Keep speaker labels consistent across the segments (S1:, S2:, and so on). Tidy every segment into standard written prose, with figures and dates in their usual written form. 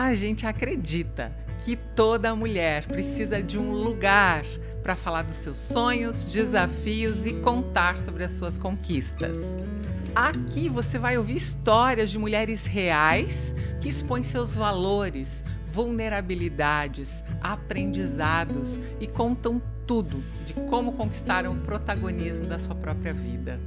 S1: A gente acredita que toda mulher precisa de um lugar para falar dos seus sonhos, desafios e contar sobre as suas conquistas. Aqui você vai ouvir histórias de mulheres reais que expõem seus valores, vulnerabilidades, aprendizados e contam tudo de como conquistaram o protagonismo da sua própria vida.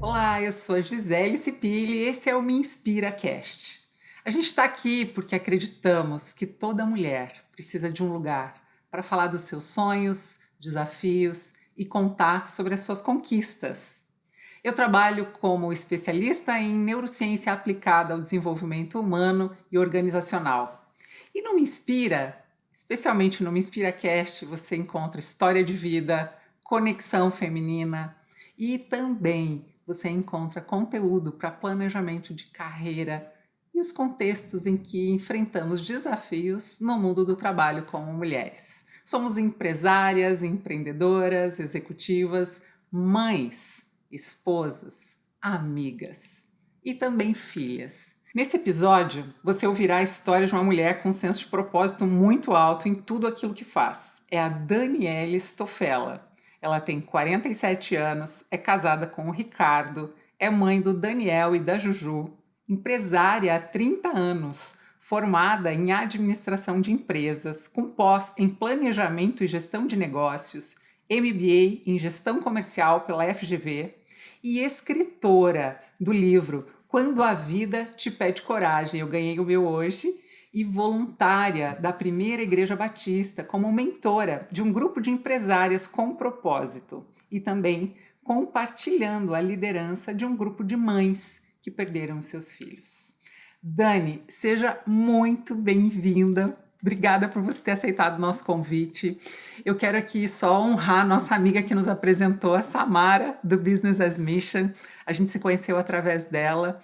S1: Olá, eu sou a Gisele Cipilli e esse é o Me Inspira Cast. A gente está aqui porque acreditamos que toda mulher precisa de um lugar para falar dos seus sonhos, desafios e contar sobre as suas conquistas. Eu trabalho como especialista em neurociência aplicada ao desenvolvimento humano e organizacional. E no Me Inspira, especialmente no Me Inspira Cast, você encontra história de vida, conexão feminina e também você encontra conteúdo para planejamento de carreira e os contextos em que enfrentamos desafios no mundo do trabalho como mulheres. Somos empresárias, empreendedoras, executivas, mães, esposas, amigas e também filhas. Nesse episódio, você ouvirá a história de uma mulher com um senso de propósito muito alto em tudo aquilo que faz. É a Daniele Stoffela. Ela tem 47 anos, é casada com o Ricardo, é mãe do Daniel e da Juju, empresária há 30 anos, formada em administração de empresas, com pós em planejamento e gestão de negócios, MBA em gestão comercial pela FGV e escritora do livro Quando a Vida Te Pede Coragem. Eu ganhei o meu hoje. E voluntária da Primeira Igreja Batista como mentora de um grupo de empresárias com propósito e também compartilhando a liderança de um grupo de mães que perderam seus filhos. Dani, seja muito bem-vinda. Obrigada por você ter aceitado o nosso convite. Eu quero aqui só honrar a nossa amiga que nos apresentou, a Samara, do Business as Mission. A gente se conheceu através dela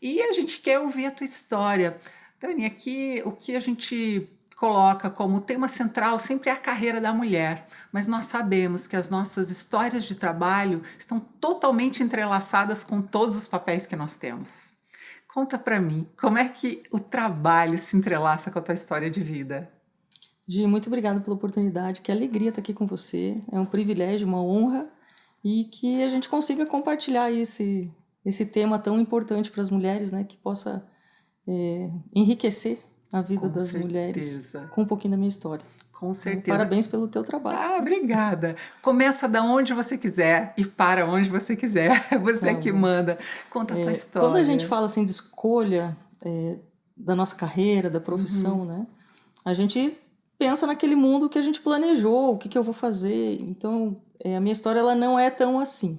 S1: e a gente quer ouvir a tua história. Dani, aqui o que a gente coloca como tema central sempre é a carreira da mulher, mas nós sabemos que as nossas histórias de trabalho estão totalmente entrelaçadas com todos os papéis que nós temos. Conta para mim, como é que o trabalho se entrelaça com a tua história de vida?
S2: Gi, muito obrigada pela oportunidade, que alegria estar aqui com você, é um privilégio, uma honra, e que a gente consiga compartilhar esse tema tão importante para as mulheres, né, que possa enriquecer a vida das mulheres com um pouquinho da minha história.
S1: Com certeza.
S2: Parabéns pelo teu trabalho.
S1: Obrigada. Começa da onde você quiser e para onde você quiser. Você que manda. Conta a tua história.
S2: Quando a gente fala assim de escolha da nossa carreira, da profissão, né? A gente pensa naquele mundo que a gente planejou, o que eu vou fazer. Então, a minha história ela não é tão assim.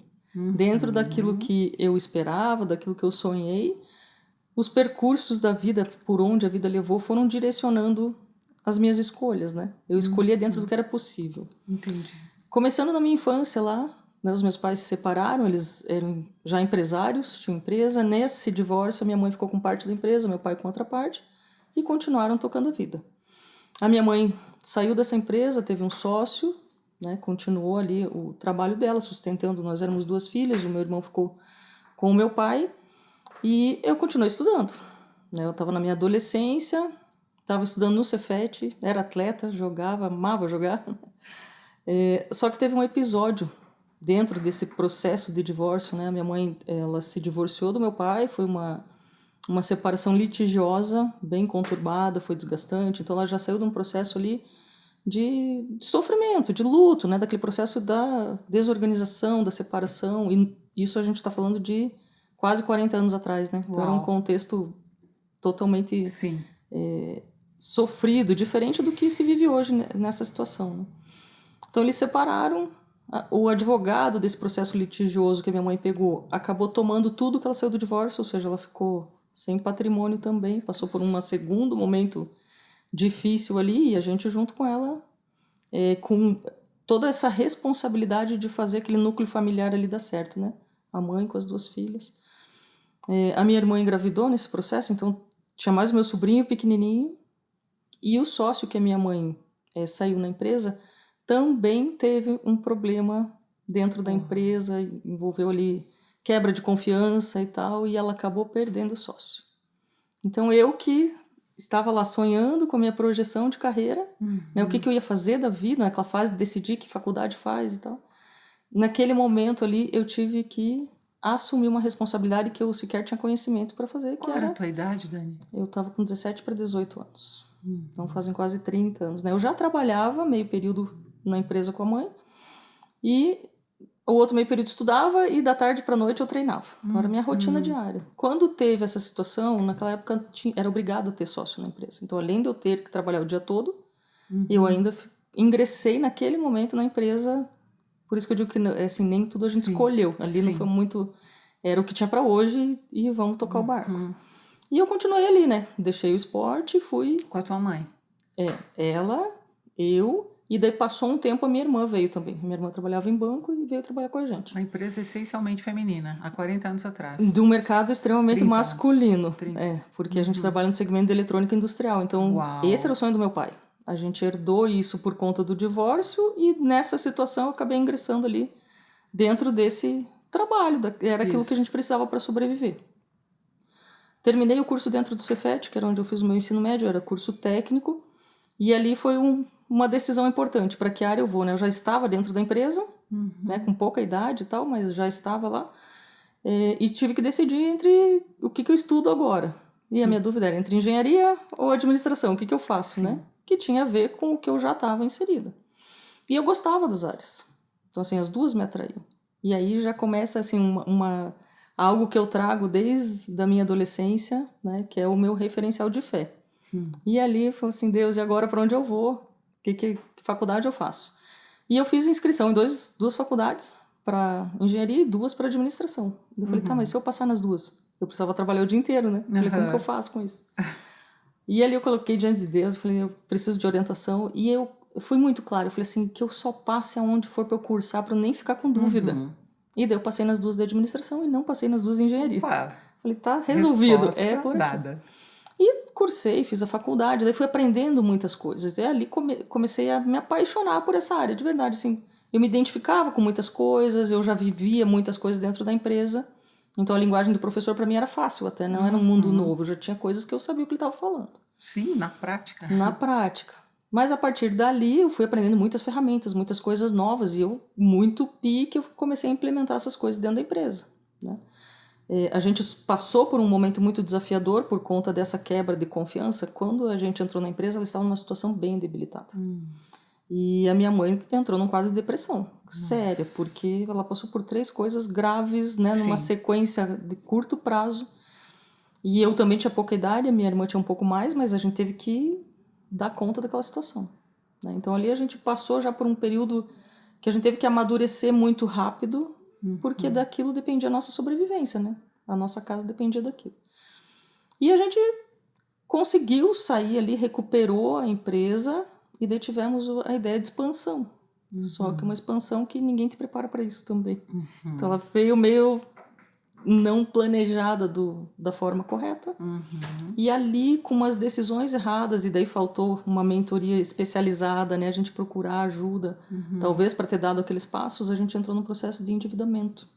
S2: Dentro daquilo que eu esperava, daquilo que eu sonhei, os percursos da vida, por onde a vida levou, foram direcionando as minhas escolhas, né? Eu escolhia dentro do que era possível.
S1: Entendi.
S2: Começando na minha infância lá, né, os meus pais se separaram, eles eram já empresários, tinham empresa. Nesse divórcio, a minha mãe ficou com parte da empresa, meu pai com outra parte, e continuaram tocando a vida. A minha mãe saiu dessa empresa, teve um sócio, né, continuou ali o trabalho dela, sustentando. Nós éramos 2 filhas, o meu irmão ficou com o meu pai, e eu continuei estudando. Né? Eu estava na minha adolescência, estava estudando no Cefet, era atleta, jogava, amava jogar. Só que teve um episódio dentro desse processo de divórcio. Né? A minha mãe ela se divorciou do meu pai, foi uma separação litigiosa, bem conturbada, foi desgastante. Então ela já saiu de um processo ali de sofrimento, de luto, né? Daquele processo da desorganização, da separação. E isso a gente está falando de quase 40 anos atrás, né? Então era um contexto totalmente sofrido, diferente do que se vive hoje nessa situação. Né? Então eles separaram. O advogado desse processo litigioso que a minha mãe pegou acabou tomando tudo que ela saiu do divórcio, ou seja, ela ficou sem patrimônio também, passou por um segundo momento difícil ali, e a gente junto com ela, com toda essa responsabilidade de fazer aquele núcleo familiar ali dar certo, né? A mãe com as 2 filhas. A minha irmã engravidou nesse processo, então tinha mais o meu sobrinho pequenininho, e o sócio que a minha mãe saiu na empresa também teve um problema dentro da empresa, envolveu ali quebra de confiança e tal, e ela acabou perdendo o sócio. Então, eu que estava lá sonhando com a minha projeção de carreira, né, o que eu ia fazer da vida, naquela fase de decidir que faculdade faz e tal. Naquele momento ali, eu tive que assumir uma responsabilidade que eu sequer tinha conhecimento para fazer.
S1: Qual era a tua idade, Dani?
S2: Eu estava com 17 para 18 anos. Então, fazem quase 30 anos. Né? Eu já trabalhava meio período na empresa com a mãe, e o outro meio período estudava, e da tarde para noite eu treinava. Então, era a minha rotina diária. Quando teve essa situação, naquela época era obrigado a ter sócio na empresa. Então, além de eu ter que trabalhar o dia todo, eu ainda ingressei naquele momento na empresa. Por isso que eu digo que assim, nem tudo a gente escolheu. Ali não foi muito... Era o que tinha para hoje e vamos tocar o barco. E eu continuei ali, né? Deixei o esporte e fui...
S1: Com a tua mãe?
S2: Ela, eu... E daí passou um tempo, a minha irmã veio também. Minha irmã trabalhava em banco e veio trabalhar com a gente.
S1: Uma empresa essencialmente feminina, há 40 anos atrás.
S2: De um mercado extremamente
S1: 30
S2: masculino.
S1: anos. 30.
S2: Porque a gente trabalha no segmento de eletrônica industrial. Então, esse era o sonho do meu pai. A gente herdou isso por conta do divórcio, e nessa situação eu acabei ingressando ali dentro desse trabalho. Era aquilo que a gente precisava para sobreviver. Terminei o curso dentro do Cefet, que era onde eu fiz o meu ensino médio, era curso técnico, e ali foi uma decisão importante. Para que área eu vou, né? Eu já estava dentro da empresa, né, com pouca idade e tal, mas já estava lá, e tive que decidir entre o que eu estudo agora. E a minha dúvida era entre engenharia ou administração, o que eu faço, né? Que tinha a ver com o que eu já estava inserida. E eu gostava das áreas. Então, assim, as duas me atraíam. E aí já começa, assim, algo que eu trago desde a minha adolescência, né? Que é o meu referencial de fé. E ali eu falei assim, Deus, e agora para onde eu vou? Que faculdade eu faço? E eu fiz inscrição em duas faculdades, para engenharia e 2 para administração. Eu falei, tá, mas se eu passar nas duas? Eu precisava trabalhar o dia inteiro, né? Eu falei, como que eu faço com isso? E ali eu coloquei diante de Deus, eu falei, eu preciso de orientação. E eu fui muito claro, eu falei assim, que eu só passe aonde for para eu cursar, para eu nem ficar com dúvida. E daí eu passei nas 2 de administração e não passei nas 2 de engenharia.
S1: Opa,
S2: falei, tá resolvido,
S1: resposta
S2: é por aqui.
S1: dada.
S2: E cursei, fiz a faculdade, daí fui aprendendo muitas coisas. E ali comecei a me apaixonar por essa área, de verdade, assim. Eu me identificava com muitas coisas, eu já vivia muitas coisas dentro da empresa. Então a linguagem do professor para mim era fácil, até não era um mundo novo, eu já tinha coisas que eu sabia o que ele estava falando.
S1: Sim, na prática.
S2: Na prática. Mas a partir dali eu fui aprendendo muitas ferramentas, muitas coisas novas, e eu muito pique eu comecei a implementar essas coisas dentro da empresa, né? A gente passou por um momento muito desafiador por conta dessa quebra de confiança. Quando a gente entrou na empresa, ela estava numa situação bem debilitada. E a minha mãe entrou num quadro de depressão séria, porque ela passou por 3 coisas graves, né, numa sequência de curto prazo. E eu também tinha pouca idade, a minha irmã tinha um pouco mais, mas a gente teve que dar conta daquela situação, né? Então ali a gente passou já por um período que a gente teve que amadurecer muito rápido, porque daquilo dependia a nossa sobrevivência, né? A nossa casa dependia daquilo. E a gente conseguiu sair ali, recuperou a empresa, e daí tivemos a ideia de expansão. Só que uma expansão que ninguém te prepara para isso também. Então ela veio meio não planejada da forma correta. E ali, com umas decisões erradas, e daí faltou uma mentoria especializada, né? A gente procurar ajuda. Talvez para ter dado aqueles passos, a gente entrou num processo de endividamento.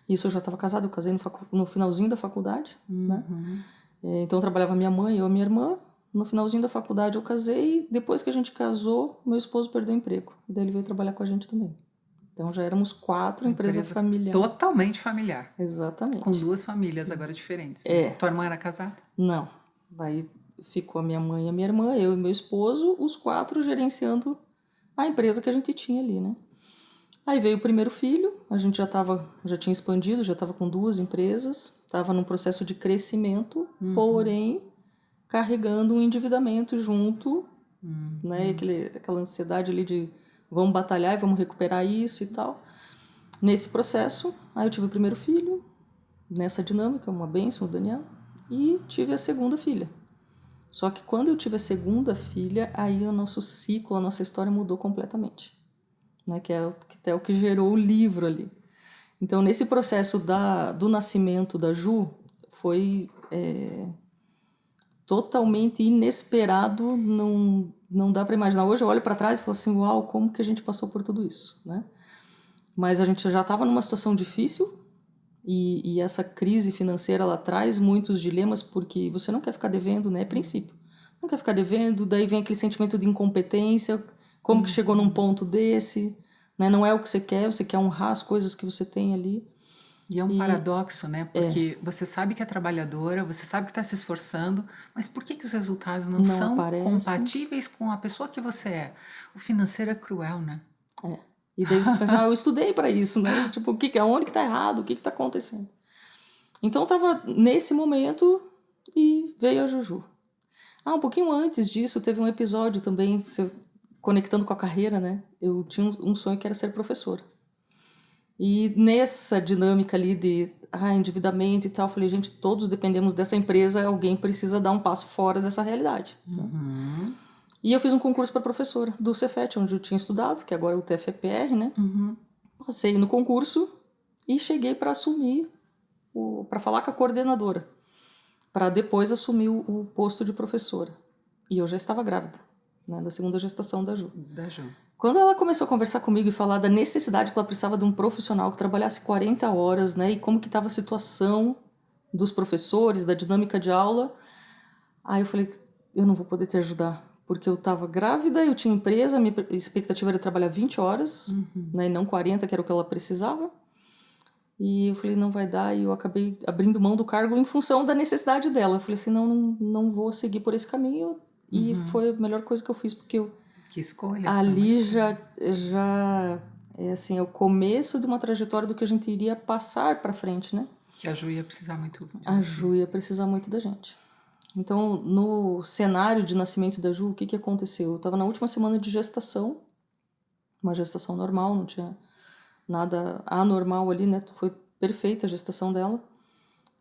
S2: Isso eu já estava casada, eu casei no finalzinho da faculdade, né? Então trabalhava minha mãe, eu e minha irmã. No finalzinho da faculdade eu casei, depois que a gente casou, meu esposo perdeu o emprego. E daí ele veio trabalhar com a gente também. Então já éramos 4, empresa familiar.
S1: Totalmente familiar.
S2: Exatamente.
S1: Com 2 famílias agora diferentes. Né? Tua irmã era casada?
S2: Não. Daí ficou a minha mãe e a minha irmã, eu e meu esposo, os 4 gerenciando a empresa que a gente tinha ali, né? Aí veio o primeiro filho, a gente já tinha expandido, já estava com 2 empresas, estava num processo de crescimento, porém carregando um endividamento junto, né? Aquela ansiedade ali de vamos batalhar e vamos recuperar isso e tal. Nesse processo, aí eu tive o primeiro filho, nessa dinâmica, uma bênção, o Daniel, e tive a segunda filha. Só que quando eu tive a segunda filha, aí o nosso ciclo, a nossa história mudou completamente, né? Que é o que gerou o livro ali. Então, nesse processo do nascimento da Ju, foi totalmente inesperado não dá para imaginar. Hoje eu olho para trás e falo assim, uau, como que a gente passou por tudo isso, né? Mas a gente já estava numa situação difícil e essa crise financeira, ela traz muitos dilemas porque você não quer ficar devendo, né? É princípio. Não quer ficar devendo, daí vem aquele sentimento de incompetência, como que chegou num ponto desse, né? Não é o que você quer honrar as coisas que você tem ali.
S1: E é um paradoxo, né? Porque você sabe que é trabalhadora, você sabe que está se esforçando, mas por que os resultados não
S2: Não
S1: são
S2: aparece.
S1: compatíveis com a pessoa que você é? O financeiro é cruel, né?
S2: É. E daí você pensa, eu estudei para isso, né? Tipo, onde que tá errado? O que tá acontecendo? Então eu tava nesse momento e veio a Juju. Um pouquinho antes disso, teve um episódio também, conectando com a carreira, né? Eu tinha um sonho que era ser professora. E nessa dinâmica ali de endividamento e tal, eu falei, gente, todos dependemos dessa empresa, alguém precisa dar um passo fora dessa realidade. Né? E eu fiz um concurso para professora do Cefet, onde eu tinha estudado, que agora é o TFPR, né? Passei no concurso e cheguei para assumir, para falar com a coordenadora, para depois assumir o posto de professora. E eu já estava grávida, né, da segunda gestação da Ju.
S1: Da Ju.
S2: Quando ela começou a conversar comigo e falar da necessidade que ela precisava de um profissional que trabalhasse 40 horas, né, e como que estava a situação dos professores, da dinâmica de aula, aí eu falei, eu não vou poder te ajudar, porque eu estava grávida, eu tinha empresa, minha expectativa era trabalhar 20 horas, né, e não 40, que era o que ela precisava. E eu falei, não vai dar, e eu acabei abrindo mão do cargo em função da necessidade dela. Eu falei assim, não vou seguir por esse caminho, e foi a melhor coisa que eu fiz, porque eu
S1: Que escolha.
S2: ali já é assim, é o começo de uma trajetória do que a gente iria passar para frente, né?
S1: Que a Ju ia precisar muito de
S2: A
S1: você.
S2: Ju ia precisar muito da gente. Então, no cenário de nascimento da Ju, o que aconteceu? Eu estava na última semana de gestação, uma gestação normal, não tinha nada anormal ali, né? Foi perfeita a gestação dela.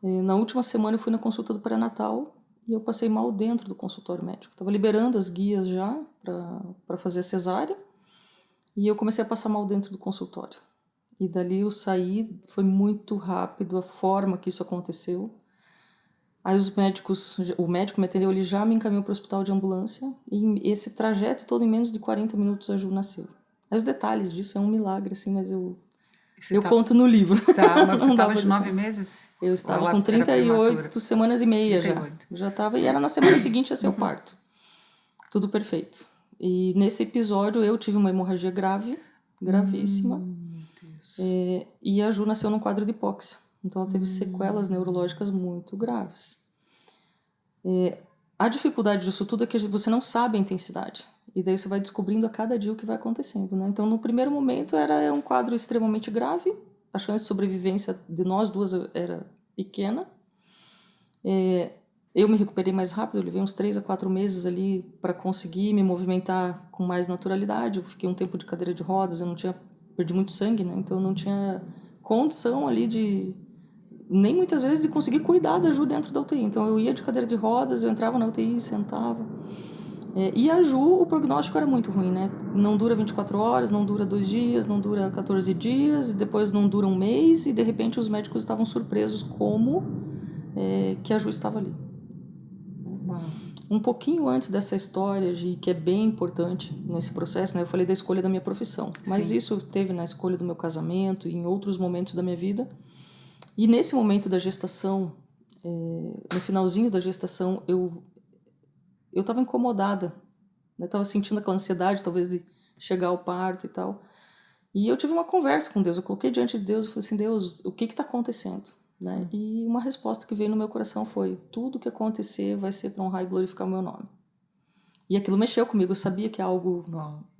S2: E na última semana eu fui na consulta do pré-natal e eu passei mal dentro do consultório médico. Estava liberando as guias já para fazer a cesárea e eu comecei a passar mal dentro do consultório. E dali eu saí, foi muito rápido a forma que isso aconteceu. Aí o médico me atendeu, ele já me encaminhou para o hospital de ambulância e esse trajeto todo em menos de 40 minutos a Ju nasceu. Aí os detalhes disso é um milagre, assim, mas eu conto no livro.
S1: Tá, mas você estava de 9 meses?
S2: Eu estava com 38 semanas e meia 38. Já estava, e era na semana seguinte a ser o parto. Tudo perfeito. E nesse episódio eu tive uma hemorragia grave, gravíssima.
S1: Deus.
S2: E a Ju nasceu num quadro de hipóxia. Então ela teve sequelas neurológicas muito graves. A dificuldade disso tudo é que você não sabe a intensidade. E daí você vai descobrindo a cada dia o que vai acontecendo, né? Então, no primeiro momento, era um quadro extremamente grave. A chance de sobrevivência de nós duas era pequena. Eu me recuperei mais rápido. Eu levei uns 3 a 4 meses ali para conseguir me movimentar com mais naturalidade. Eu fiquei um tempo de cadeira de rodas. Perdi muito sangue, né? Então, eu não tinha condição ali nem muitas vezes de conseguir cuidar da Ju dentro da UTI. Então eu ia de cadeira de rodas, eu entrava na UTI, sentava. E a Ju, o prognóstico era muito ruim, né? Não dura 24 horas, não dura 2 dias, não dura 14 dias, e depois não dura um mês, e de repente os médicos estavam surpresos como que a Ju estava ali.
S1: Uau.
S2: Um pouquinho antes dessa história, que é bem importante nesse processo, né? Eu falei da escolha da minha profissão, mas
S1: Sim.
S2: isso teve na escolha do meu casamento e em outros momentos da minha vida. E nesse momento da gestação, no finalzinho da gestação, eu estava incomodada, né? Estava sentindo aquela ansiedade, talvez, de chegar ao parto e tal. E eu tive uma conversa com Deus, eu coloquei diante de Deus e falei assim, Deus, o que está acontecendo? Né? E uma resposta que veio no meu coração foi, tudo que acontecer vai ser para honrar e glorificar o meu nome. E aquilo mexeu comigo, eu sabia que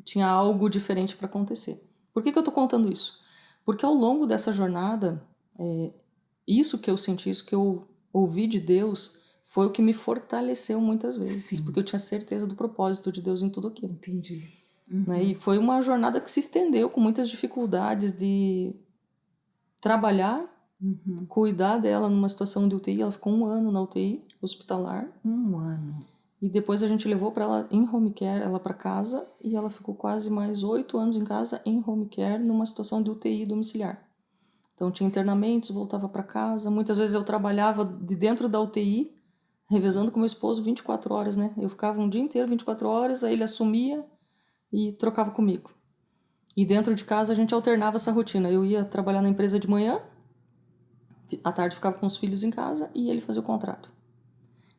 S2: tinha algo diferente para acontecer. Por que eu estou contando isso? Porque ao longo dessa jornada, isso que eu senti, isso que eu ouvi de Deus, foi o que me fortaleceu muitas vezes.
S1: Sim.
S2: Porque eu tinha certeza do propósito de Deus em tudo aquilo.
S1: Entendi.
S2: Né? E foi uma jornada que se estendeu com muitas dificuldades de trabalhar, cuidar dela numa situação de UTI. Ela ficou 1 ano na UTI hospitalar.
S1: 1 ano.
S2: E depois a gente levou para ela em home care, ela para casa, e ela ficou quase mais 8 anos em casa em home care, numa situação de UTI domiciliar. Então tinha internamentos, voltava para casa. Muitas vezes eu trabalhava de dentro da UTI, revezando com meu esposo 24 horas, né? Eu ficava um dia inteiro, 24 horas, aí ele assumia e trocava comigo. E dentro de casa a gente alternava essa rotina. Eu ia trabalhar na empresa de manhã, à tarde ficava com os filhos em casa e ele fazia o contrato.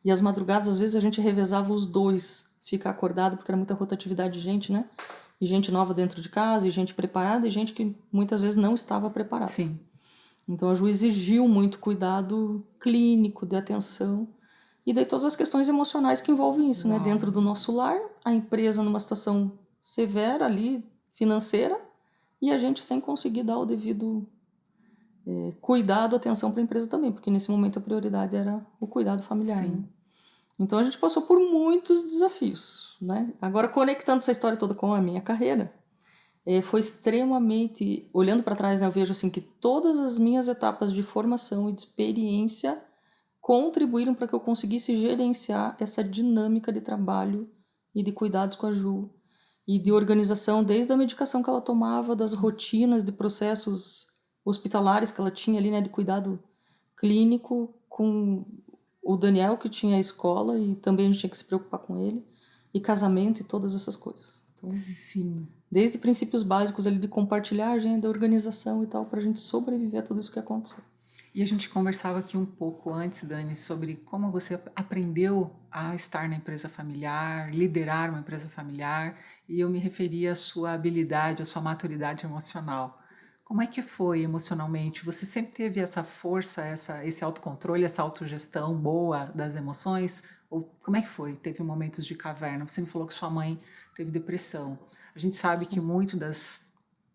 S2: E as madrugadas, às vezes, a gente revezava os dois, ficar acordado, porque era muita rotatividade de gente, né? E gente nova dentro de casa, e gente preparada, e gente que muitas vezes não estava preparada.
S1: Sim.
S2: Então a Ju exigiu muito cuidado clínico, de atenção. E daí todas as questões emocionais que envolvem isso, né? Dentro do nosso lar, a empresa numa situação severa ali, financeira, e a gente sem conseguir dar o devido cuidado, atenção para a empresa também, porque nesse momento a prioridade era o cuidado familiar,
S1: Sim.
S2: né? Então a gente passou por muitos desafios, né? Agora, conectando essa história toda com a minha carreira, foi extremamente... Olhando para trás, né, eu vejo assim que todas as minhas etapas de formação e de experiência contribuíram para que eu conseguisse gerenciar essa dinâmica de trabalho e de cuidados com a Ju e de organização, desde a medicação que ela tomava, das rotinas de processos hospitalares que ela tinha ali, né, de cuidado clínico, com o Daniel, que tinha a escola e também a gente tinha que se preocupar com ele, e casamento e todas essas coisas. Então,
S1: Sim.
S2: desde princípios básicos ali de compartilhar a agenda, organização e tal, para a gente sobreviver a tudo isso que aconteceu.
S1: E a gente conversava aqui um pouco antes, Dani, sobre como você aprendeu a estar na empresa familiar, liderar uma empresa familiar, e eu me referia à sua habilidade, à sua maturidade emocional. Como é que foi emocionalmente? Você sempre teve essa força, esse autocontrole, essa autogestão boa das emoções? Ou como é que foi? Teve momentos de caverna? Você me falou que sua mãe teve depressão. A gente sabe que muito das,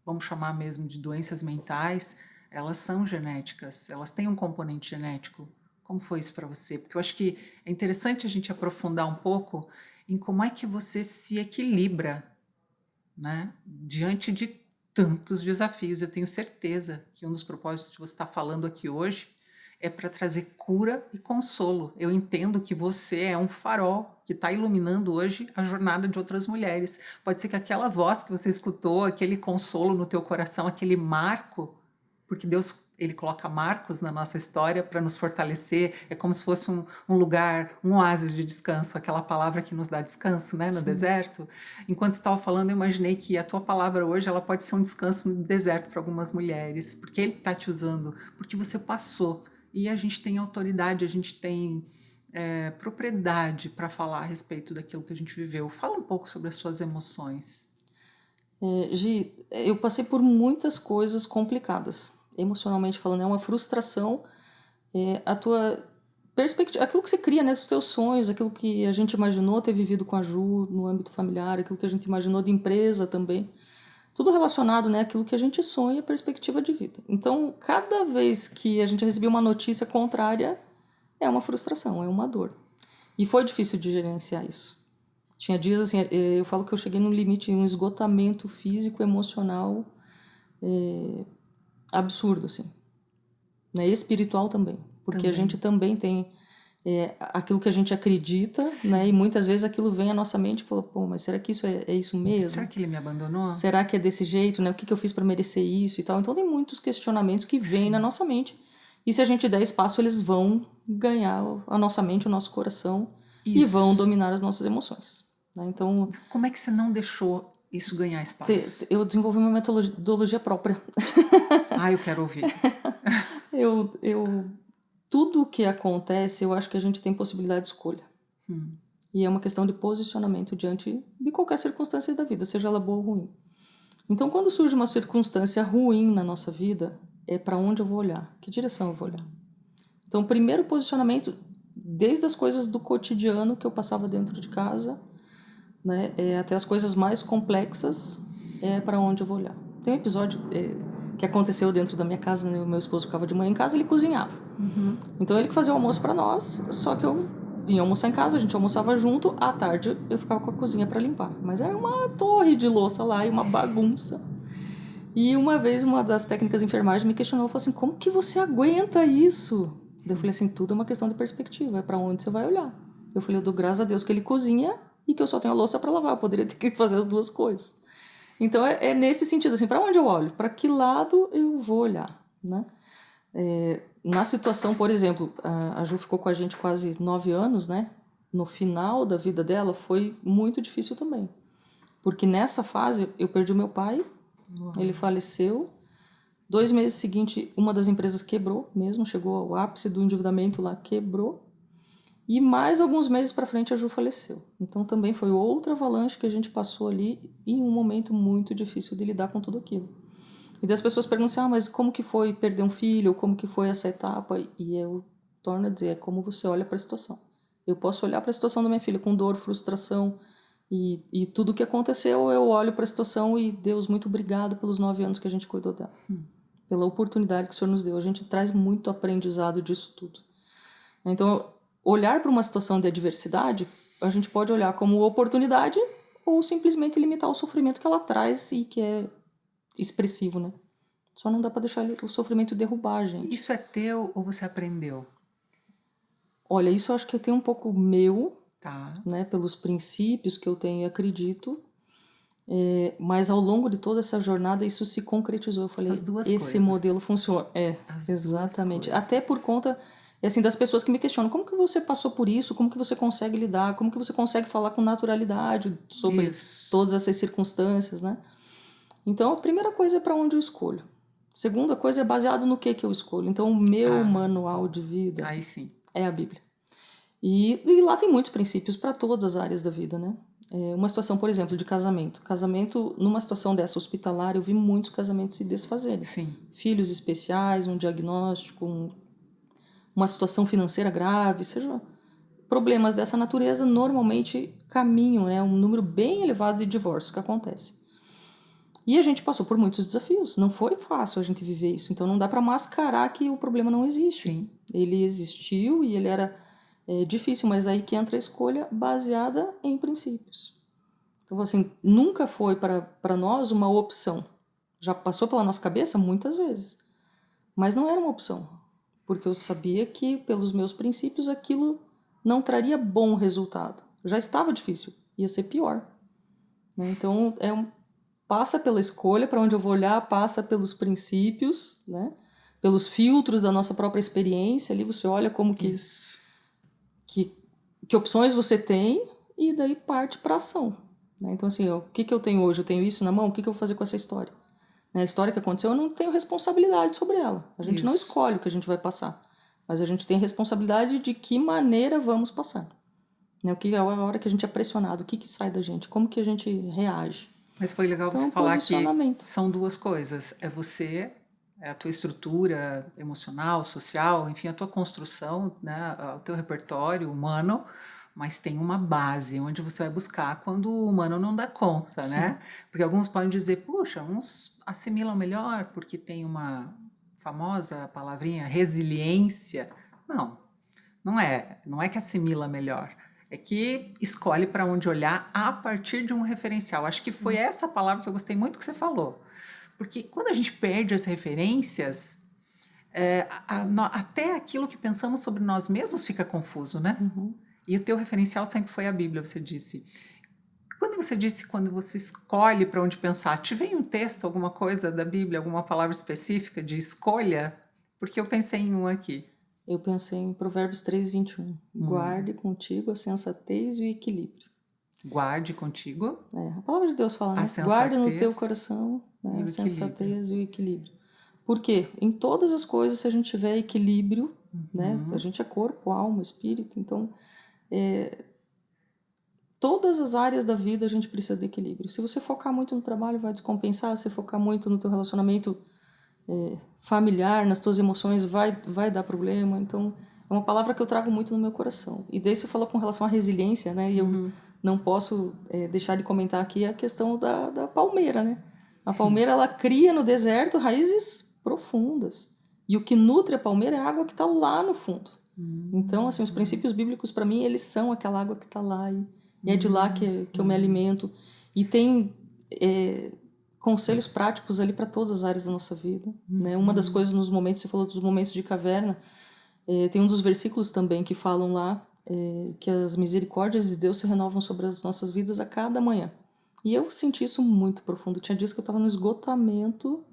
S1: vamos chamar mesmo de doenças mentais, elas são genéticas, elas têm um componente genético. Como foi isso para você? Porque eu acho que é interessante a gente aprofundar um pouco em como é que você se equilibra, né, diante de tantos desafios. Eu tenho certeza que um dos propósitos que você está falando aqui hoje é para trazer cura e consolo. Eu entendo que você é um farol que está iluminando hoje a jornada de outras mulheres. Pode ser que aquela voz que você escutou, aquele consolo no teu coração, aquele marco, porque Deus, ele coloca marcos na nossa história para nos fortalecer, é como se fosse um lugar, um oásis de descanso, aquela palavra que nos dá descanso, né, no
S2: Sim.
S1: deserto. Enquanto estava falando, eu imaginei que a tua palavra hoje, ela pode ser um descanso no deserto para algumas mulheres, porque ele está te usando, porque você passou, e a gente tem autoridade, a gente tem propriedade para falar a respeito daquilo que a gente viveu. Fala um pouco sobre as suas emoções.
S2: Gi, eu passei por muitas coisas complicadas, emocionalmente falando. É uma frustração, a tua perspectiva, aquilo que você cria, né, dos teus sonhos, aquilo que a gente imaginou ter vivido com a Ju no âmbito familiar, aquilo que a gente imaginou de empresa também. Tudo relacionado, né, àquilo que a gente sonha e a perspectiva de vida. Então, cada vez que a gente recebia uma notícia contrária, é uma frustração, é uma dor. E foi difícil de gerenciar isso. Tinha dias assim, eu falo que eu cheguei num limite, um esgotamento físico, emocional absurdo, assim. Né? Espiritual também. Porque a gente também tem aquilo que a gente acredita, né? E muitas vezes aquilo vem à nossa mente e fala, pô, mas será que isso é isso mesmo?
S1: Será que ele me abandonou?
S2: Será que é desse jeito, né? O que eu fiz para merecer isso e tal? Então tem muitos questionamentos que vêm na nossa mente. E se a gente der espaço, eles vão ganhar a nossa mente, o nosso coração e vão dominar as nossas emoções. Né? Então,
S1: como é que você não deixou isso ganhar espaço?
S2: eu desenvolvi uma metodologia própria.
S1: Eu quero ouvir.
S2: Tudo o que acontece, eu acho que a gente tem possibilidade de escolha. E é uma questão de posicionamento diante de qualquer circunstância da vida, seja ela boa ou ruim. Então, quando surge uma circunstância ruim na nossa vida, é para onde eu vou olhar, que direção eu vou olhar. Então, o primeiro posicionamento, desde as coisas do cotidiano que eu passava dentro de casa, né, até as coisas mais complexas, é para onde eu vou olhar. Tem um episódio que aconteceu dentro da minha casa, né, o meu esposo ficava de manhã em casa, ele cozinhava. Então, ele que fazia o almoço para nós, só que eu vinha almoçar em casa, a gente almoçava junto, à tarde eu ficava com a cozinha para limpar. Mas era uma torre de louça lá e uma bagunça. E uma vez uma das técnicas de enfermagem me questionou, falou assim, como que você aguenta isso? Eu falei assim, tudo é uma questão de perspectiva, é para onde você vai olhar. Eu falei, eu dou graças a Deus que ele cozinha e que eu só tenho a louça para lavar, eu poderia ter que fazer as duas coisas. Então é nesse sentido, assim, para onde eu olho? Para que lado eu vou olhar, né? Na situação, por exemplo, a Ju ficou com a gente quase 9 anos, né? No final da vida dela foi muito difícil também. Porque nessa fase eu perdi o meu pai, ele faleceu. 2 meses seguintes, uma das empresas quebrou mesmo, chegou ao ápice do endividamento lá, quebrou. E mais alguns meses para frente a Ju faleceu. Então também foi outra avalanche que a gente passou ali em um momento muito difícil de lidar com tudo aquilo. E das pessoas perguntam assim, mas como que foi perder um filho? Como que foi essa etapa? E eu torno a dizer, é como você olha para a situação. Eu posso olhar para a situação da minha filha com dor, frustração e tudo o que aconteceu, eu olho para a situação e Deus, muito obrigado pelos 9 anos que a gente cuidou dela. Pela oportunidade que o Senhor nos deu. A gente traz muito aprendizado disso tudo. Então, olhar para uma situação de adversidade, a gente pode olhar como oportunidade ou simplesmente limitar o sofrimento que ela traz e que é expressivo, né? Só não dá para deixar o sofrimento derrubar a gente.
S1: Isso é teu ou você aprendeu?
S2: Olha, isso eu acho que eu tenho um pouco meu,
S1: Tá.
S2: né? Pelos princípios que eu tenho e acredito. Mas ao longo de toda essa jornada isso se concretizou. Eu falei,
S1: As duas
S2: esse
S1: coisas.
S2: modelo funciona.
S1: As
S2: Exatamente.
S1: duas
S2: Até por
S1: coisas.
S2: conta assim, das pessoas que me questionam, como que você passou por isso? Como que você consegue lidar? Como que você consegue falar com naturalidade sobre
S1: Isso.
S2: todas essas circunstâncias, né? Então, a primeira coisa é para onde eu escolho. Segunda coisa é baseado no que eu escolho. Então, o meu manual de vida
S1: Aí sim.
S2: é a Bíblia. E lá tem muitos princípios para todas as áreas da vida, né? Uma situação, por exemplo, de casamento. Casamento, numa situação dessa hospitalar, eu vi muitos casamentos se desfazerem.
S1: Sim.
S2: Filhos especiais, um diagnóstico, uma situação financeira grave, seja problemas dessa natureza, normalmente caminham, é um número bem elevado de divórcios que acontece. E a gente passou por muitos desafios, não foi fácil a gente viver isso, então não dá para mascarar que o problema não existe.
S1: Sim.
S2: Ele existiu e ele era difícil, mas aí que entra a escolha baseada em princípios. Então, assim, nunca foi para nós uma opção. Já passou pela nossa cabeça muitas vezes, mas não era uma opção, porque eu sabia que, pelos meus princípios, aquilo não traria bom resultado. Já estava difícil, ia ser pior. Né? Então, passa pela escolha, para onde eu vou olhar, passa pelos princípios, né? Pelos filtros da nossa própria experiência. Ali você olha como que opções você tem e daí parte para ação. Né? Então, assim, o que eu tenho hoje? Eu tenho isso na mão, o que eu vou fazer com essa história? A história que aconteceu, eu não tenho responsabilidade sobre ela. A gente não escolhe o que a gente vai passar, mas a gente tem responsabilidade de que maneira vamos passar. Né? O que é a hora que a gente é pressionado, o que sai da gente, como que a gente reage.
S1: Mas foi legal você
S2: Então,
S1: falar que
S2: posicionamento.
S1: são duas coisas. É você, é a tua estrutura emocional, social, enfim, a tua construção, né, o teu repertório humano, mas tem uma base onde você vai buscar quando o humano não dá conta, né? Porque alguns podem dizer, puxa, uns assimilam melhor porque tem uma famosa palavrinha resiliência. Não, não é. Não é que assimila melhor. É que escolhe para onde olhar a partir de um referencial. Acho que foi essa palavra que eu gostei muito que você falou. Porque quando a gente perde as referências, até aquilo que pensamos sobre nós mesmos fica confuso, né? E o teu referencial sempre foi a Bíblia, você disse. Quando você disse quando você escolhe para onde pensar, te vem um texto, alguma coisa da Bíblia, alguma palavra específica de escolha? Porque eu pensei em um aqui.
S2: Eu pensei em Provérbios 3:21. Guarde contigo a sensatez e o equilíbrio.
S1: Guarde contigo
S2: A palavra de Deus fala,
S1: a
S2: né? Guarde no teu
S1: sensatez
S2: coração, né,
S1: e
S2: a
S1: o equilíbrio.
S2: sensatez e o equilíbrio. Porque em todas as coisas, se a gente tiver equilíbrio, né? A gente é corpo, alma, espírito, então todas as áreas da vida a gente precisa de equilíbrio. Se você focar muito no trabalho, vai descompensar. Se focar muito no teu relacionamento familiar, nas tuas emoções, vai dar problema. Então, é uma palavra que eu trago muito no meu coração. E daí você falou com relação à resiliência, né? E eu não posso deixar de comentar aqui a questão da palmeira, né? A palmeira, ela cria no deserto raízes profundas. E o que nutre a palmeira é a água que está lá no fundo. Então, assim, os princípios bíblicos, para mim, eles são aquela água que está lá. E é de lá que eu me alimento. E tem conselhos práticos ali para todas as áreas da nossa vida. Né? Uma das coisas nos momentos, você falou dos momentos de caverna, tem um dos versículos também que falam lá que as misericórdias de Deus se renovam sobre as nossas vidas a cada manhã. E eu senti isso muito profundo. Tinha dias que eu estava no esgotamento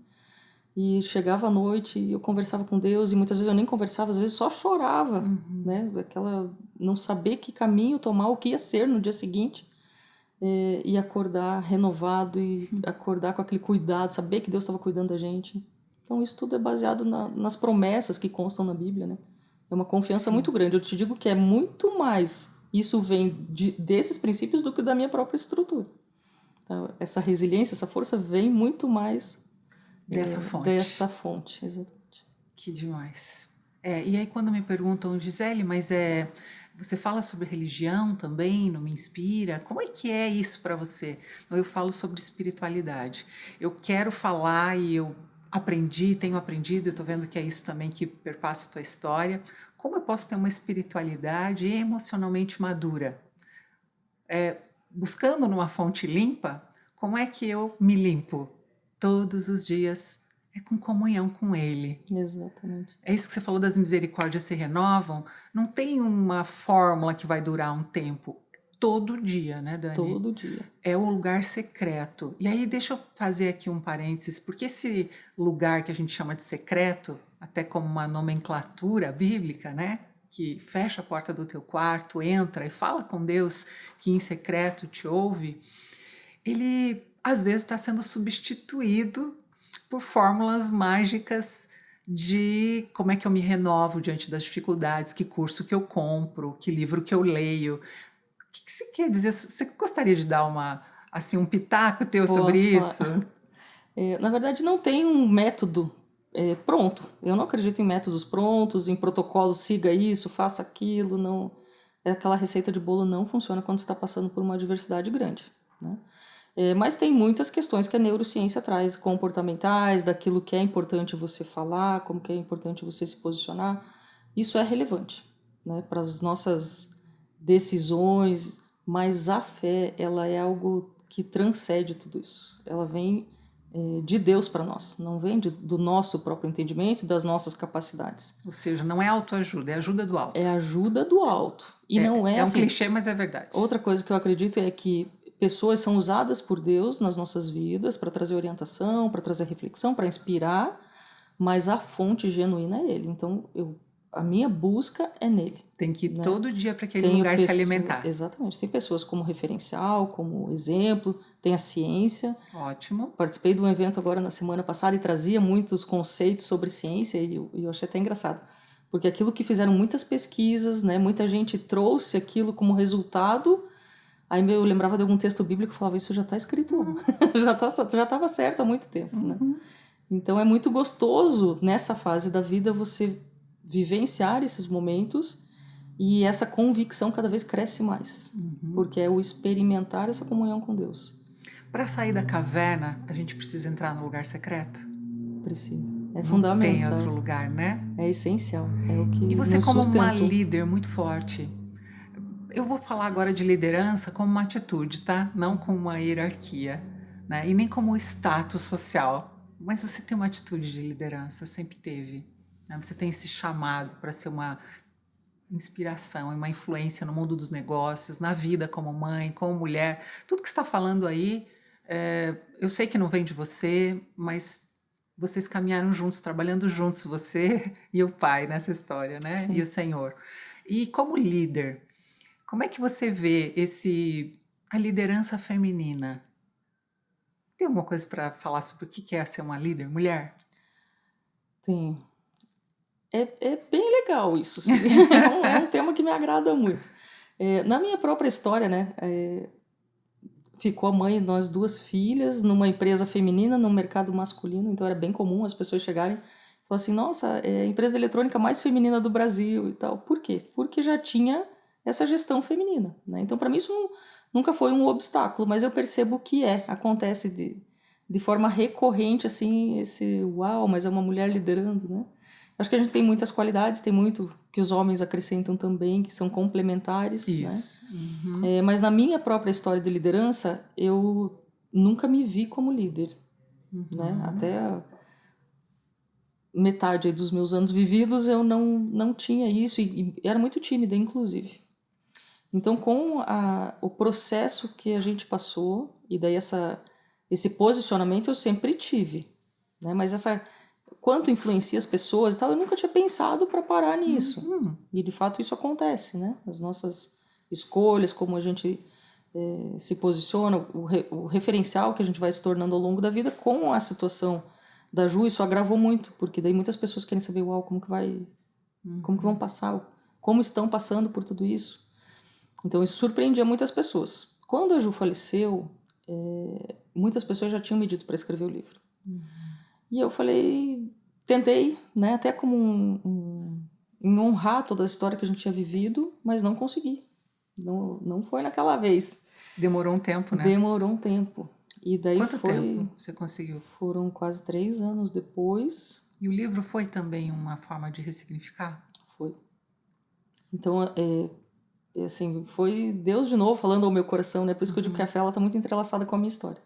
S2: E chegava à noite e eu conversava com Deus, e muitas vezes eu nem conversava, às vezes só chorava, né? Aquela não saber que caminho tomar, o que ia ser no dia seguinte, e acordar renovado e acordar com aquele cuidado, saber que Deus estava cuidando da gente. Então isso tudo é baseado nas promessas que constam na Bíblia, né? É uma confiança muito
S1: Sim.
S2: grande. Eu te digo que é muito mais, isso vem desses princípios do que da minha própria estrutura. Então, essa resiliência, essa força vem muito mais
S1: Dessa fonte.
S2: dessa fonte, exatamente.
S1: Que demais. E aí quando me perguntam, Gisele, mas você fala sobre religião também, não me inspira? Como é isso para você? Então, eu falo sobre espiritualidade. Eu quero falar e eu tenho aprendido, eu estou vendo que é isso também que perpassa a tua história. Como eu posso ter uma espiritualidade emocionalmente madura? Buscando numa fonte limpa, como é que eu me limpo? Todos os dias é com comunhão com Ele.
S2: Exatamente.
S1: É isso que você falou, das misericórdias se renovam. Não tem uma fórmula que vai durar um tempo. Todo dia, né, Dani?
S2: Todo dia.
S1: É o lugar secreto. E aí deixa eu fazer aqui um parênteses, porque esse lugar que a gente chama de secreto, até como uma nomenclatura bíblica, né? Que fecha a porta do teu quarto, entra e fala com Deus, que em secreto te ouve, ele às vezes está sendo substituído por fórmulas mágicas de como é que eu me renovo diante das dificuldades, que curso que eu compro, que livro que eu leio. O que você quer dizer? Você gostaria de dar um pitaco teu sobre
S2: Posso falar.
S1: isso?
S2: Na verdade, não tem um método pronto. Eu não acredito em métodos prontos, em protocolos, siga isso, faça aquilo. Não, aquela receita de bolo não funciona quando você está passando por uma adversidade grande, né? Mas tem muitas questões que a neurociência traz, comportamentais, daquilo que é importante você falar, como que é importante você se posicionar. Isso é relevante, né, para as nossas decisões, mas a fé, ela é algo que transcende tudo isso. Ela vem de Deus para nós, não vem do nosso próprio entendimento, das nossas capacidades.
S1: Ou seja, não é autoajuda, é ajuda do alto.
S2: É ajuda do alto. E não é
S1: um
S2: assim.
S1: clichê, mas é verdade.
S2: Outra coisa que eu acredito é que pessoas são usadas por Deus nas nossas vidas para trazer orientação, para trazer reflexão, para inspirar, mas a fonte genuína é Ele. Então, a minha busca é nele.
S1: Tem que ir,
S2: né?
S1: todo dia para aquele lugar se alimentar.
S2: Exatamente. Tem pessoas como referencial, como exemplo, tem a ciência.
S1: Ótimo.
S2: Participei de um evento agora na semana passada e trazia muitos conceitos sobre ciência e eu achei até engraçado. Porque aquilo que fizeram muitas pesquisas, né, muita gente trouxe aquilo como resultado. Aí eu lembrava de algum texto bíblico que falava, isso já está escrito, já estava certo há muito tempo. Né? Então é muito gostoso nessa fase da vida você vivenciar esses momentos e essa convicção cada vez cresce mais, porque é o experimentar essa comunhão com Deus.
S1: Para sair da caverna, a gente precisa entrar no lugar secreto?
S2: Precisa. É
S1: fundamental. Não tem
S2: fundamental.
S1: outro lugar, né?
S2: É essencial. É o que
S1: E você
S2: nos
S1: como uma
S2: sustentou.
S1: líder muito forte, eu vou falar agora de liderança como uma atitude, tá? Não como uma hierarquia, né? E nem como status social. Mas você tem uma atitude de liderança, sempre teve. Né? Você tem esse chamado para ser uma inspiração e uma influência no mundo dos negócios, na vida como mãe, como mulher. Tudo que você está falando aí, eu sei que não vem de você, mas vocês caminharam juntos, trabalhando juntos, você e o pai nessa história, né?
S2: Sim.
S1: E o Senhor. E como líder, como é que você vê a liderança feminina? Tem alguma coisa para falar sobre o que é ser uma líder mulher?
S2: Tem. É bem legal isso, sim. É um tema que me agrada muito. Na minha própria história, né? Ficou a mãe, nós duas filhas, numa empresa feminina, no mercado masculino, então era bem comum as pessoas chegarem e falar assim, nossa, é a empresa eletrônica mais feminina do Brasil e tal. Por quê? Porque já tinha essa gestão feminina, né? Então, para mim, isso nunca foi um obstáculo, mas eu percebo que acontece de forma recorrente, assim, esse uau, mas é uma mulher liderando, né? Acho que a gente tem muitas qualidades, tem muito que os homens acrescentam também, que são complementares,
S1: Isso.
S2: né? Mas na minha própria história de liderança, eu nunca me vi como líder, né? Até a metade aí dos meus anos vividos eu não tinha isso e era muito tímida, inclusive. Então, com o processo que a gente passou e daí esse posicionamento eu sempre tive, né? Mas quanto influencia as pessoas e tal, eu nunca tinha pensado para parar nisso. E de fato isso acontece, né? As nossas escolhas, como a gente se posiciona, o referencial que a gente vai se tornando ao longo da vida, com a situação da Ju, isso agravou muito, porque daí muitas pessoas querem saber, uau, como que vão passar, como estão passando por tudo isso. Então isso surpreendia muitas pessoas. Quando a Ju faleceu, muitas pessoas já tinham me dito para escrever o livro. E eu falei, tentei, né, até como em honrar toda a história que a gente tinha vivido, mas não consegui. Não foi naquela vez.
S1: Demorou um tempo, né?
S2: Demorou um tempo. E daí
S1: Quanto tempo você conseguiu?
S2: Foram quase 3 anos depois.
S1: E o livro foi também uma forma de ressignificar?
S2: Foi. Então, assim, foi Deus de novo falando ao meu coração, né? Por isso que eu digo que a fé está muito entrelaçada com a minha história.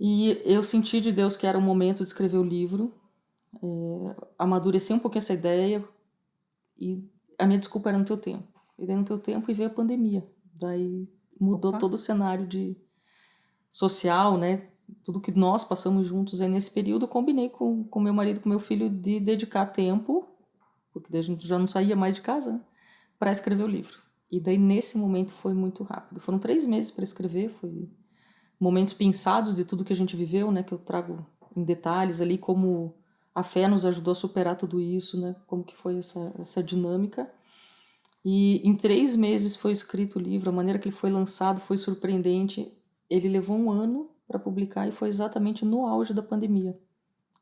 S2: E eu senti de Deus que era o momento de escrever o livro. Amadureci um pouquinho essa ideia. E a minha desculpa era no teu tempo. E daí no teu tempo e veio a pandemia. Daí mudou todo o cenário social, né? Tudo que nós passamos juntos aí nesse período, eu combinei com meu marido, com meu filho, de dedicar tempo, porque daí a gente já não saía mais de casa, né, para escrever o livro. E daí nesse momento foi muito rápido. Foram 3 meses para escrever, foi momentos pinçados de tudo que a gente viveu, né? Que eu trago em detalhes ali, como a fé nos ajudou a superar tudo isso, né? Como que foi essa dinâmica. E em 3 meses foi escrito o livro, a maneira que ele foi lançado foi surpreendente. Ele levou 1 ano para publicar e foi exatamente no auge da pandemia.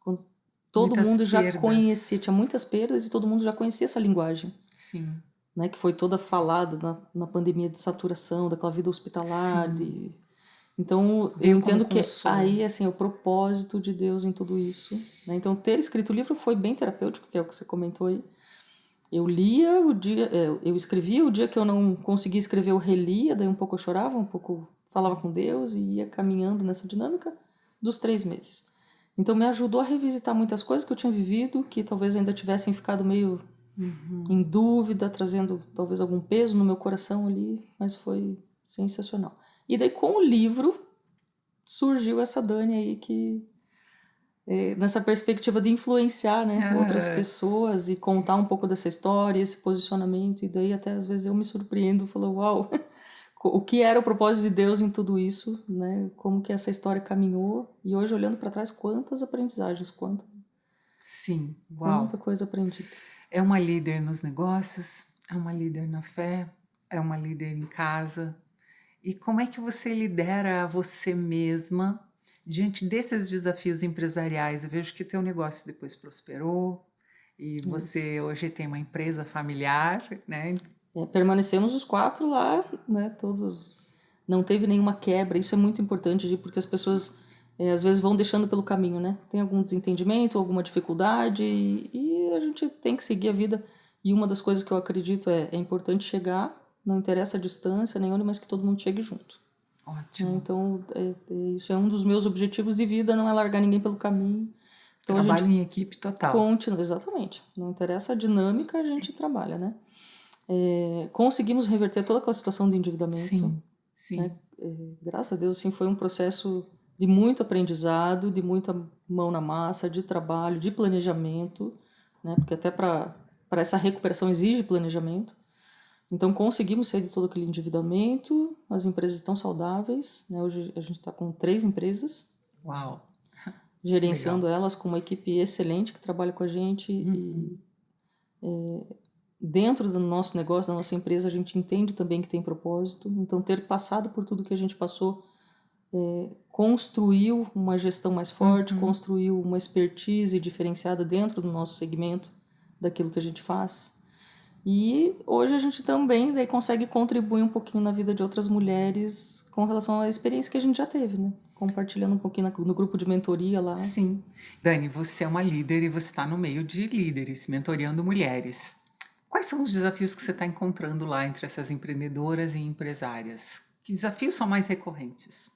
S2: Quando todo
S1: Muitas
S2: mundo já
S1: perdas.
S2: conhecia, tinha muitas perdas e todo mundo já conhecia essa linguagem.
S1: Sim.
S2: Né, que foi toda falada na pandemia de saturação, daquela vida hospitalar. Então,
S1: Veio
S2: eu entendo
S1: como
S2: que
S1: consolo.
S2: aí, assim, é o propósito de Deus em tudo isso. Né? Então, ter escrito o livro foi bem terapêutico, que é o que você comentou aí. Eu lia o dia, eu escrevia, o dia que eu não conseguia escrever, eu relia, daí um pouco eu chorava, um pouco falava com Deus e ia caminhando nessa dinâmica dos 3 meses. Então me ajudou a revisitar muitas coisas que eu tinha vivido, que talvez ainda tivessem ficado meio em dúvida, trazendo talvez algum peso no meu coração ali, mas foi sensacional. E daí com o livro surgiu essa Dani aí que nessa perspectiva de influenciar, né, outras pessoas e contar um pouco dessa história, esse posicionamento, e daí até às vezes eu me surpreendo, falo, uau, o que era o propósito de Deus em tudo isso, né, como que essa história caminhou, e hoje olhando para trás, quantas aprendizagens,
S1: Sim, uau.
S2: quanta coisa aprendida.
S1: É uma líder nos negócios, é uma líder na fé, é uma líder em casa. E como é que você lidera você mesma diante desses desafios empresariais? Eu vejo que teu negócio depois prosperou e você hoje tem uma empresa familiar, né?
S2: Permanecemos os 4 lá, né, todos, não teve nenhuma quebra, isso é muito importante, porque as pessoas às vezes vão deixando pelo caminho, né, tem algum desentendimento, alguma dificuldade, e a gente tem que seguir a vida, e uma das coisas que eu acredito é importante chegar, não interessa a distância nem onde, mas que todo mundo chegue junto.
S1: Ótimo.
S2: Então, isso é um dos meus objetivos de vida, não é largar ninguém pelo caminho. Então,
S1: Trabalho em equipe total.
S2: Continua, exatamente. Não interessa a dinâmica, a gente trabalha, né? Conseguimos reverter toda aquela situação de endividamento.
S1: Sim, sim.
S2: Né? Graças a Deus, assim, foi um processo de muito aprendizado, de muita mão na massa, de trabalho, de planejamento, né? Porque até para essa recuperação exige planejamento. Então, conseguimos sair de todo aquele endividamento, as empresas estão saudáveis, né? Hoje a gente está com 3 empresas.
S1: Uau!
S2: Gerenciando elas com uma equipe excelente que trabalha com a gente. E dentro do nosso negócio, da nossa empresa, a gente entende também que tem propósito. Então, ter passado por tudo que a gente passou construiu uma gestão mais forte, construiu uma expertise diferenciada dentro do nosso segmento, daquilo que a gente faz. E hoje a gente também daí consegue contribuir um pouquinho na vida de outras mulheres com relação à experiência que a gente já teve, né? Compartilhando um pouquinho no grupo de mentoria lá.
S1: Sim. Dani, você é uma líder e você está no meio de líderes, mentoreando mulheres. Quais são os desafios que você está encontrando lá entre essas empreendedoras e empresárias? Que desafios são mais recorrentes?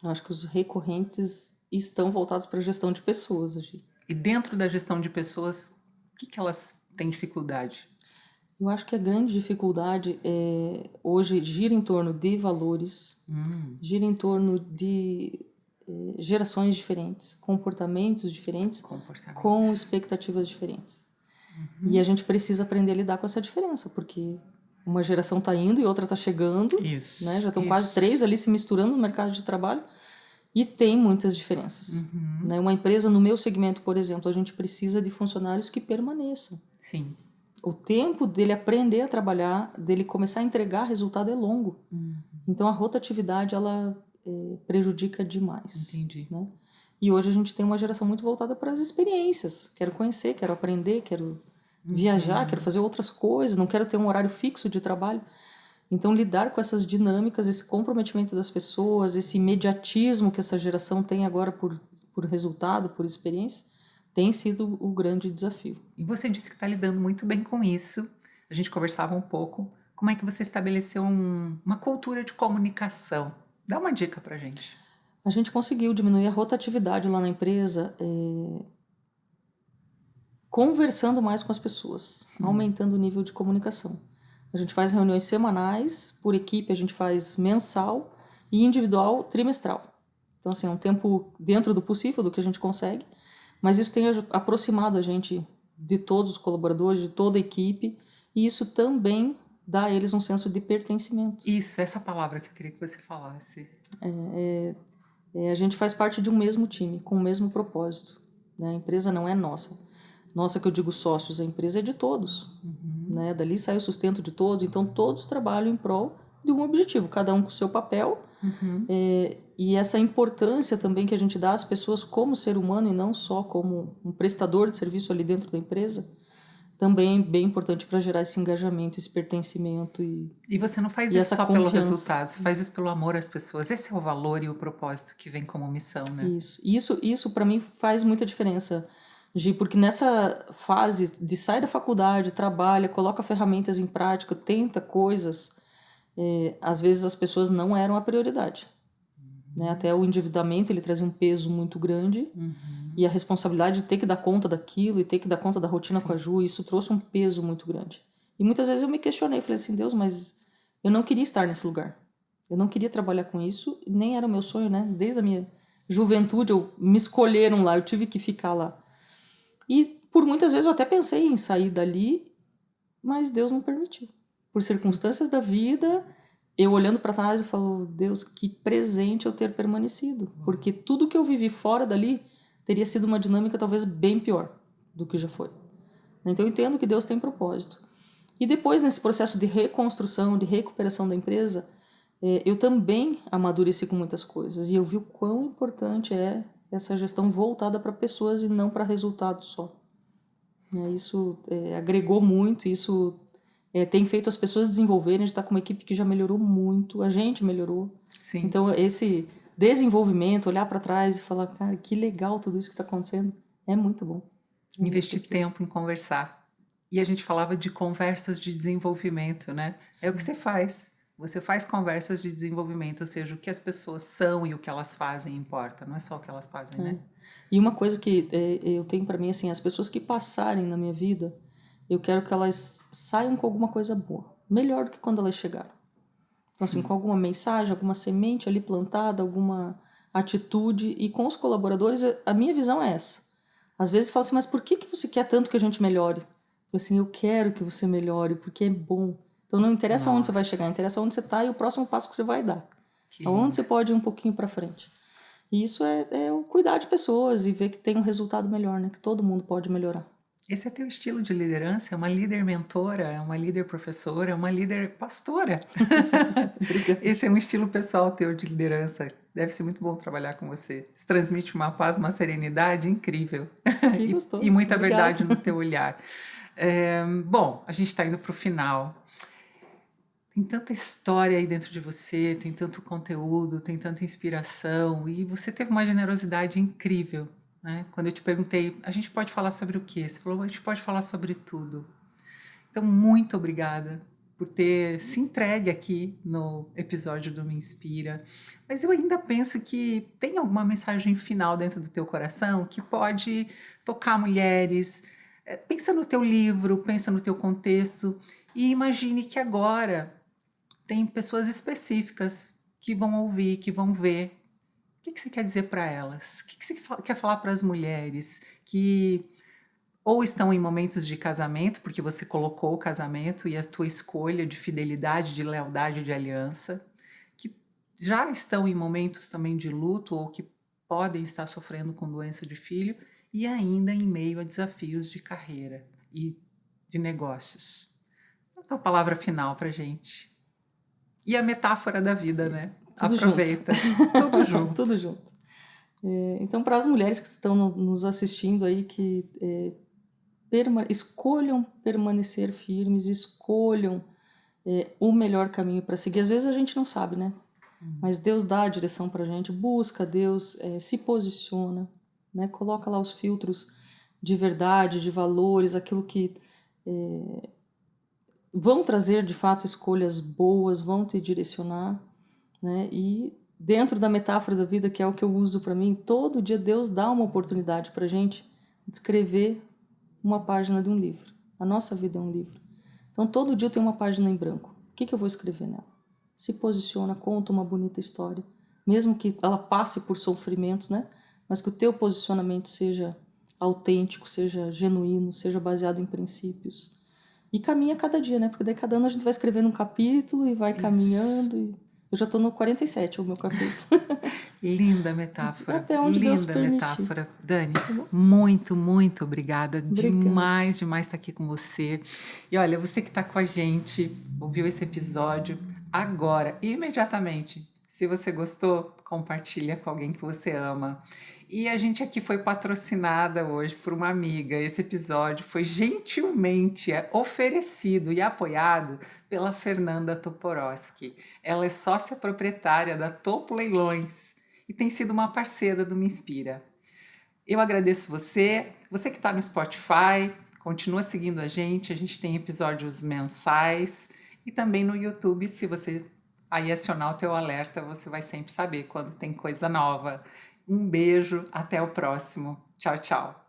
S2: Eu acho que os recorrentes estão voltados para a gestão de pessoas, Gi.
S1: E dentro da gestão de pessoas, o que elas têm dificuldade?
S2: Eu acho que a grande dificuldade hoje gira em torno de valores, gira em torno de gerações diferentes, comportamentos diferentes, com expectativas diferentes. E a gente precisa aprender a lidar com essa diferença, porque uma geração está indo e outra está chegando, né? Já estão quase 3 ali se misturando no mercado de trabalho e tem muitas diferenças. Né? Uma empresa, no meu segmento, por exemplo, a gente precisa de funcionários que permaneçam.
S1: Sim.
S2: O tempo dele aprender a trabalhar, dele começar a entregar resultado é longo. Então a rotatividade ela prejudica demais.
S1: Entendi.
S2: Né? E hoje a gente tem uma geração muito voltada para as experiências. Quero conhecer, quero aprender, quero viajar, quero fazer outras coisas, não quero ter um horário fixo de trabalho. Então lidar com essas dinâmicas, esse comprometimento das pessoas, esse imediatismo que essa geração tem agora por resultado, por experiência, tem sido o grande desafio.
S1: E você disse que está lidando muito bem com isso. A gente conversava um pouco. Como é que você estabeleceu uma cultura de comunicação? Dá uma dica para a gente.
S2: A gente conseguiu diminuir a rotatividade lá na empresa, conversando mais com as pessoas, aumentando o nível de comunicação. A gente faz reuniões semanais, por equipe a gente faz mensal e individual trimestral. Então, assim, é um tempo dentro do possível, do que a gente consegue, mas isso tem aproximado a gente de todos os colaboradores, de toda a equipe, e isso também dá a eles um senso de pertencimento.
S1: Isso, essa palavra que eu queria que você falasse.
S2: A gente faz parte de um mesmo time, com o mesmo propósito. Né? A empresa não é nossa. Nossa, que eu digo sócios, a empresa é de todos. Né? Dali sai o sustento de todos, então todos trabalham em prol de um objetivo, cada um com o seu papel. E essa importância também que a gente dá às pessoas como ser humano e não só como um prestador de serviço ali dentro da empresa, também é bem importante para gerar esse engajamento, esse pertencimento. E
S1: você não faz isso só pelo resultado, você faz isso pelo amor às pessoas. Esse é o valor e o propósito que vem como missão, né?
S2: Isso para mim faz muita diferença, Gi, porque nessa fase de sai da faculdade, trabalha, coloca ferramentas em prática, tenta coisas, às vezes as pessoas não eram a prioridade. Né? Até o endividamento ele trazia um peso muito grande e a responsabilidade de ter que dar conta daquilo e ter que dar conta da rotina com a Ju, isso trouxe um peso muito grande. E muitas vezes eu me questionei, falei assim, Deus, mas eu não queria estar nesse lugar. Eu não queria trabalhar com isso, nem era o meu sonho, né? Desde a minha juventude, me escolheram lá, eu tive que ficar lá. E por muitas vezes eu até pensei em sair dali, mas Deus não permitiu. Por circunstâncias da vida, eu olhando para trás e falo, Deus, que presente eu ter permanecido. Porque tudo que eu vivi fora dali teria sido uma dinâmica talvez bem pior do que já foi. Então eu entendo que Deus tem propósito. E depois, nesse processo de reconstrução, de recuperação da empresa, eu também amadureci com muitas coisas. E eu vi o quão importante é essa gestão voltada para pessoas e não para resultados só. Isso agregou muito, isso tem feito as pessoas desenvolverem. A gente está com uma equipe que já melhorou muito, a gente melhorou.
S1: Sim.
S2: Então, esse desenvolvimento, olhar para trás e falar, cara, que legal tudo isso que está acontecendo, é muito bom.
S1: Investir tempo em conversar. E a gente falava de conversas de desenvolvimento, né? Sim. É o que você faz. Você faz conversas de desenvolvimento, ou seja, o que as pessoas são e o que elas fazem importa, não é só o que elas fazem, né?
S2: E uma coisa que eu tenho para mim, assim, as pessoas que passarem na minha vida, eu quero que elas saiam com alguma coisa boa, melhor do que quando elas chegaram. Então, assim, com alguma mensagem, alguma semente ali plantada, alguma atitude. E com os colaboradores, a minha visão é essa. Às vezes fala assim, mas por que você quer tanto que a gente melhore? Eu falo assim, eu quero que você melhore, porque é bom. Então não interessa onde você vai chegar, interessa onde você está e o próximo passo que você vai dar. Aonde você pode ir um pouquinho para frente. E isso é o cuidar de pessoas e ver que tem um resultado melhor, né? Que todo mundo pode melhorar.
S1: Esse é teu estilo de liderança? É uma líder mentora? É uma líder professora? É uma líder pastora? Esse é um estilo pessoal teu de liderança. Deve ser muito bom trabalhar com você. Você transmite uma paz, uma serenidade incrível.
S2: Que gostoso.
S1: E muita verdade no teu olhar. Bom, a gente está indo para o final. Tem tanta história aí dentro de você, tem tanto conteúdo, tem tanta inspiração e você teve uma generosidade incrível, né? Quando eu te perguntei, a gente pode falar sobre o quê? Você falou, a gente pode falar sobre tudo. Então, muito obrigada por ter se entregue aqui no episódio do Me Inspira. Mas eu ainda penso que tem alguma mensagem final dentro do teu coração que pode tocar mulheres. Pensa no teu livro, pensa no teu contexto e imagine que agora tem pessoas específicas que vão ouvir, que vão ver que você quer dizer para elas? O que você quer falar para as mulheres que ou estão em momentos de casamento, porque você colocou o casamento e a tua escolha de fidelidade, de lealdade, de aliança, que já estão em momentos também de luto ou que podem estar sofrendo com doença de filho e ainda em meio a desafios de carreira e de negócios. Então, a palavra final para gente. E a metáfora da vida, né?
S2: Tudo junto.
S1: Aproveita. Tudo junto.
S2: Tudo junto. Então, para as mulheres que estão nos assistindo aí, que escolham permanecer firmes, escolham o melhor caminho para seguir. Às vezes a gente não sabe, né? Mas Deus dá a direção para a gente, busca Deus, se posiciona, né? Coloca lá os filtros de verdade, de valores, aquilo que vão trazer de fato escolhas boas, vão te direcionar, né? E dentro da metáfora da vida, que é o que eu uso para mim, todo dia Deus dá uma oportunidade para a gente de escrever uma página de um livro. A nossa vida é um livro. Então todo dia eu tenho uma página em branco. O que eu vou escrever nela? Se posiciona, conta uma bonita história, mesmo que ela passe por sofrimentos, né? Mas que o teu posicionamento seja autêntico, seja genuíno, seja baseado em princípios. E caminha cada dia, né? Porque daí cada ano a gente vai escrevendo um capítulo e vai caminhando. E eu já estou no 47, o meu capítulo.
S1: Linda metáfora.
S2: Até onde Deus
S1: Linda
S2: permitir.
S1: metáfora. Dani, muito, muito obrigada. Demais estar aqui com você. E olha, você que está com a gente, ouviu esse episódio agora, imediatamente. Se você gostou, compartilha com alguém que você ama. E a gente aqui foi patrocinada hoje por uma amiga. Esse episódio foi gentilmente oferecido e apoiado pela Fernanda Toporowski. Ela é sócia proprietária da Topo Leilões e tem sido uma parceira do Me Inspira. Eu agradeço você que está no Spotify, continua seguindo a gente tem episódios mensais e também no YouTube, se você aí acionar o teu alerta, você vai sempre saber quando tem coisa nova. Um beijo, até o próximo. Tchau, tchau.